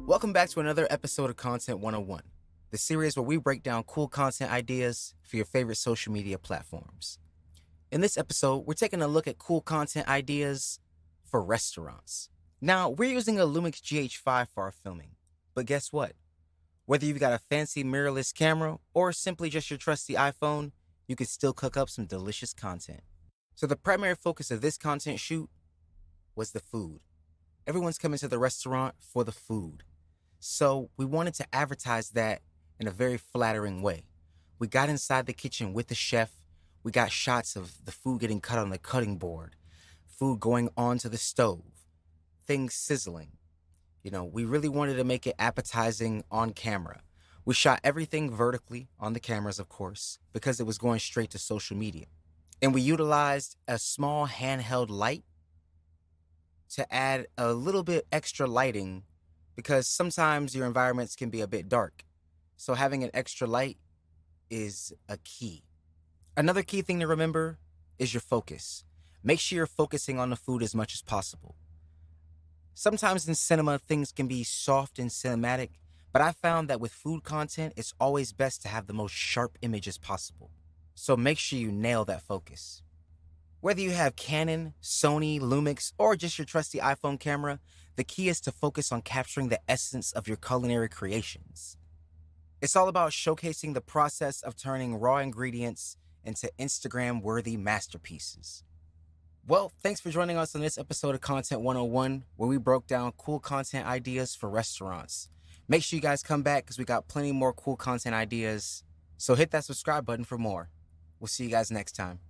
Welcome back to another episode of Content 101, the series where we break down cool content ideas for your favorite social media platforms. In this episode, we're taking a look at cool content ideas for restaurants. Now, we're using a Lumix GH5 for our filming, but guess what? Whether you've got a fancy mirrorless camera or simply just your trusty iPhone, you can still cook up some delicious content. So the primary focus of this content shoot was the food. Everyone's coming to the restaurant for the food. So we wanted to advertise that in a very flattering way. We got inside the kitchen with the chef. We got shots of the food getting cut on the cutting board, food going onto the stove, things sizzling. We really wanted to make it appetizing on camera. We shot everything vertically on the cameras, of course, because it was going straight to social media. And we utilized a small handheld light to add a little bit extra lighting because sometimes your environments can be a bit dark. So having an extra light is a key. Another key thing to remember is your focus. Make sure you're focusing on the food as much as possible. Sometimes in cinema, things can be soft and cinematic, but I found that with food content, it's always best to have the most sharp images possible. So make sure you nail that focus. Whether you have Canon, Sony, Lumix, or just your trusty iPhone camera, the key is to focus on capturing the essence of your culinary creations. It's all about showcasing the process of turning raw ingredients into Instagram-worthy masterpieces. Well, thanks for joining us on this episode of Content 101, where we broke down cool content ideas for restaurants. Make sure you guys come back because we got plenty more cool content ideas. So hit that subscribe button for more. We'll see you guys next time.